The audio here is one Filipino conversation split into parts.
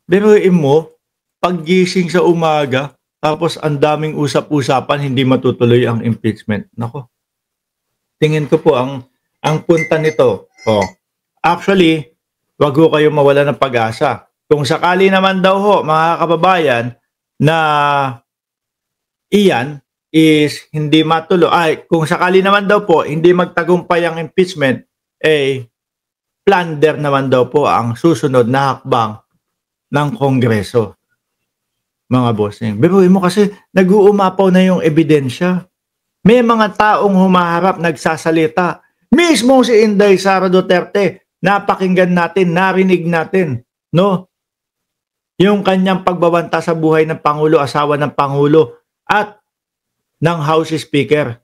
Biruin mo, paggising sa umaga, tapos ang daming usap-usapan, hindi matutuloy ang impeachment. Nako, tingin ko po ang punta nito, actually, wag ho kayong mawala ng pag-asa. Kung sakali naman daw ho, mga kababayan, na iyan is hindi matuloy, kung sakali naman daw po, hindi magtagumpay ang impeachment, plunder naman daw po ang susunod na hakbang ng Kongreso, mga bossing. Biruin mo kasi nag-uumapaw na yung ebidensya. May mga taong humaharap nagsasalita. Mismo si Inday Sara Duterte, napakinggan natin, narinig natin, no? Yung kanyang pagbabanta sa buhay ng Pangulo, asawa ng Pangulo, at ng House Speaker.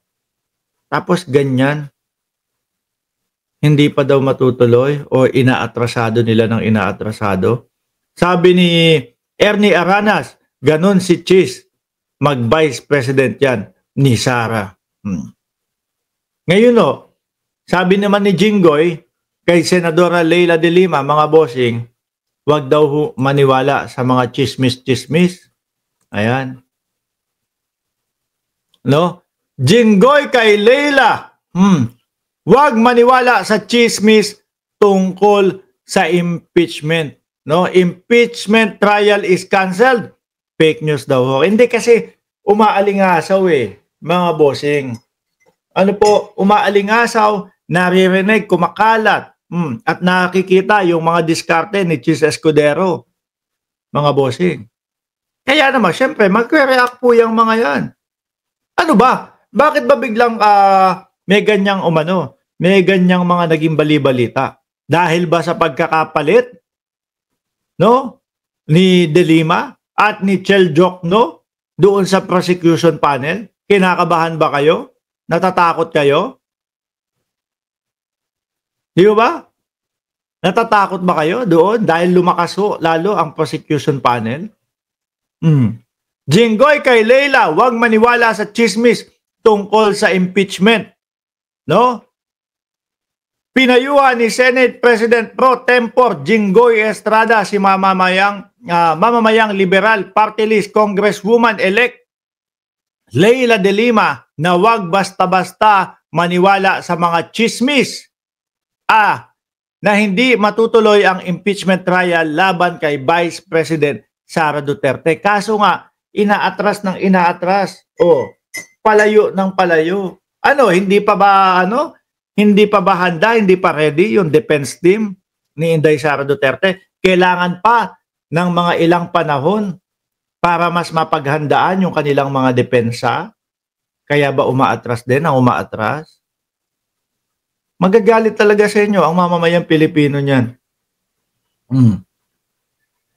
Tapos ganyan, hindi pa daw matutuloy o inaatrasado nila ng inaatrasado. Sabi ni Ernie Aranas, ganun si Chis, mag-vice president yan ni Sara. Ngayon sabi naman ni Jinggoy kay Senadora Leila de Lima, mga bossing, wag daw maniwala sa mga chismis-chismis. Ayan. No? Jinggoy kay Leila, wag maniwala sa chismis tungkol sa impeachment. No, impeachment trial is canceled. Fake news daw ho. Hindi kasi umaalingasaw mga bossing. Ano po, umaalingasaw, naririnig, kumakalat, at nakikita yung mga diskarte ni Chis Escudero, mga bossing. Kaya naman, syempre, magre-react po yung mga yan. Ano ba? Bakit ba biglang may ganyang may ganyang mga naging bali-balita? Dahil ba sa pagkakapalit, no, ni De Lima at ni Chel Jokno doon sa prosecution panel? Kinakabahan ba kayo? Natatakot kayo? Di ba? Natatakot ba kayo doon dahil lumakas lalo ang prosecution panel? Jinggoy kay Leila, wag maniwala sa chismis tungkol sa impeachment. No? Pinayuhan ni Senate President Pro Tempore Jinggoy Estrada si mamamayang liberal party list Congresswoman-elect Leila de Lima na wag basta-basta maniwala sa mga chismis na hindi matutuloy ang impeachment trial laban kay Vice President Sara Duterte. Kaso nga, inaatras ng inaatras. Palayo ng palayo. Hindi pa ba handa, hindi pa ready yung defense team ni Inday Sara Duterte? Kailangan pa ng mga ilang panahon para mas mapaghandaan yung kanilang mga depensa. Kaya ba umaatras din ang umaatras? Magagalit talaga sa inyo ang mamamayang Pilipino niyan.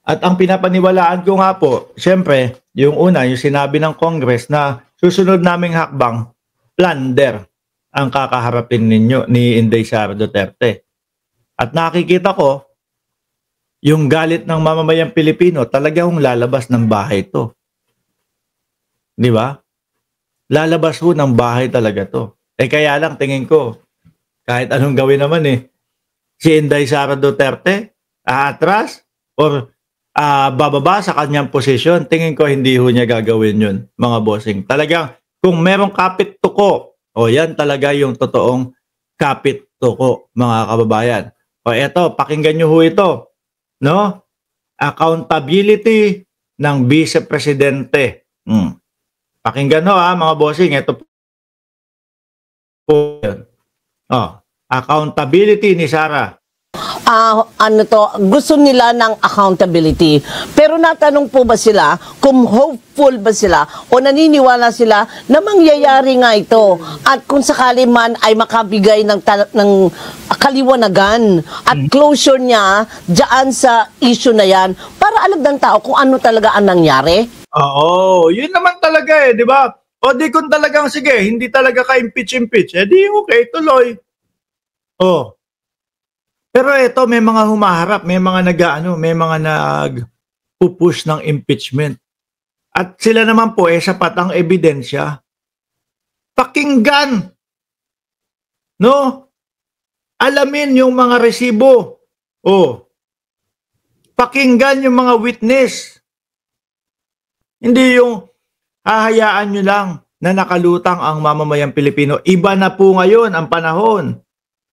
At ang pinapaniwalaan ko nga po, syempre, yung una, yung sinabi ng Congress na susunod naming hakbang, plunder ang kakaharapin ninyo ni Inday Sara Duterte. At nakikita ko, yung galit ng mamamayang Pilipino talagang lalabas ng bahay to. Di ba? Lalabas ho ng bahay talaga to. Kaya lang tingin ko, kahit anong gawin naman si Inday Sara Duterte, aatras or bababa sa kanyang posisyon, tingin ko hindi ho niya gagawin yun, mga bossing. Talagang kung merong kapit tuko, yan talaga yung totoong kapit tuko, mga kababayan. Eto, pakinggan nyo ho ito. No? Accountability ng Vice Presidente. Pakinggan ho mga bossing. Ito po yun. Accountability ni Sara. Gusto nila ng accountability. Pero natanong po ba sila kung hopeful ba sila o naniniwala sila na mangyayari nga ito at kung sakali man ay makabigay ng kaliwanagan at closure niya dyan sa issue na yan para alam ng tao kung ano talaga ang nangyari? Yun naman talaga di ba? Di kung talagang sige, hindi talaga ka-impeach, di okay, tuloy. Pero ito, may mga humaharap, may mga nag-pupush ng impeachment. At sila naman po, sapat ang ebidensya. Pakinggan! No? Alamin yung mga resibo. Pakinggan yung mga witness. Hindi yung hahayaan nyo lang na nakalutang ang mamamayang Pilipino. Iba na po ngayon ang panahon.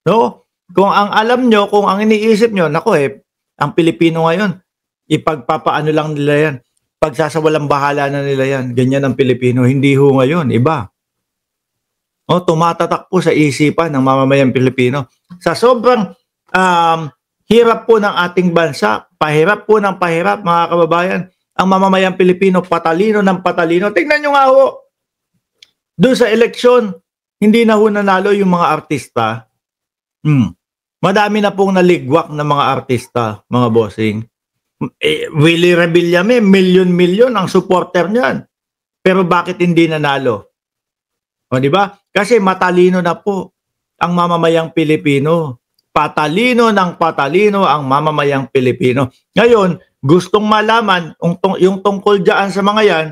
No? Kung ang alam nyo, kung ang iniisip nyo, ang Pilipino ngayon, ipagpapaano lang nila yan. Pagsasawalang bahala na nila yan. Ganyan ang Pilipino. Hindi ho ngayon. Iba. O, tumatatak po sa isipan ng mamamayang Pilipino. Sa sobrang hirap po ng ating bansa, pahirap po ng pahirap, mga kababayan, ang mamamayang Pilipino, patalino ng patalino. Tingnan nyo nga ho, doon sa eleksyon, hindi na ho nanalo yung mga artista. Madami na pong naligwak ng mga artista, mga bossing. Willie Rebillame, milyon-milyon ang supporter niyan. Pero bakit hindi nanalo? O, di ba? Kasi matalino na po ang mamamayang Pilipino. Patalino ng patalino ang mamamayang Pilipino. Ngayon, gustong malaman yung tungkol dyan sa mga yan,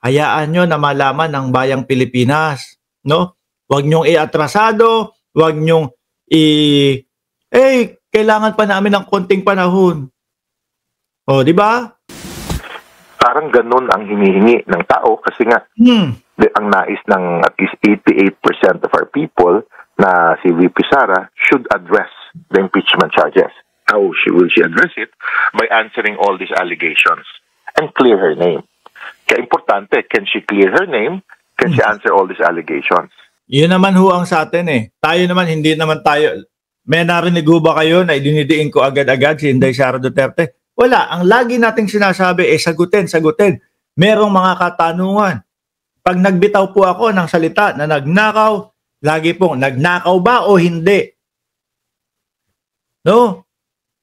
hayaan nyo na malaman ng bayang Pilipinas. No? Huwag nyong iatrasado, huwag nyong kailangan pa namin ng konting panahon. O, di ba? Parang ganun ang hinihingi ng tao kasi nga ang nais ng at least 88% of our people na si VP Sara should address the impeachment charges. How will she address it? By answering all these allegations and clear her name. Kaya importante, can she clear her name? Can she answer all these allegations? Yun naman ho ang sa atin eh. Tayo naman, hindi naman tayo. May narinig ho ba kayo na idinidiin ko agad-agad si Inday Sara Duterte? Wala. Ang lagi nating sinasabi sagutin. Merong mga katanungan. Pag nagbitaw po ako ng salita na nagnakaw, lagi pong nagnakaw ba o hindi? No?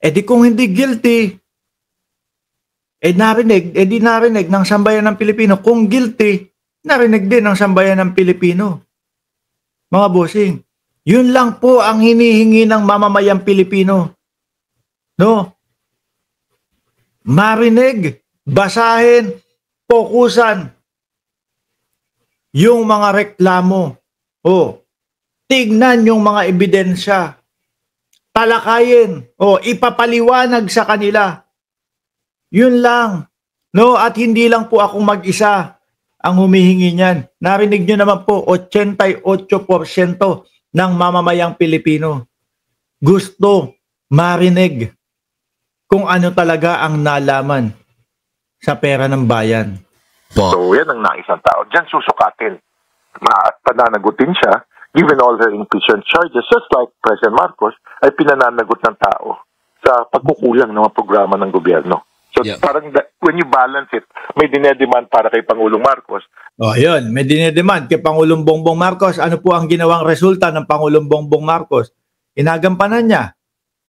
Di kung hindi guilty, di narinig ng sambayan ng Pilipino. Kung guilty, narinig din ng sambayan ng Pilipino. Mga bossing, yun lang po ang hinihingi ng mamamayang Pilipino. No? Marinig, basahin, fokusan yung mga reklamo. Tignan yung mga ebidensya. Talakayin. Ipapaliwanag sa kanila. Yun lang. No? At hindi lang po ako mag-isa ang humihingi niyan. Narinig nyo naman po, 88% ng mamamayang Pilipino gusto marinig kung ano talaga ang nalaman sa pera ng bayan. So yan ang nais ng tao. Diyan susukatin. At pananagutin siya, given all her impeachment charges, just like President Marcos, ay pinananagot ng tao sa pagkukulang ng mga programa ng gobyerno. So parang when you balance it, may dinedemand para kay Pangulong Marcos. Yun, may dinedemand kay Pangulong Bongbong Marcos. Ano po ang ginawang resulta ng Pangulong Bongbong Marcos? Inagampanan niya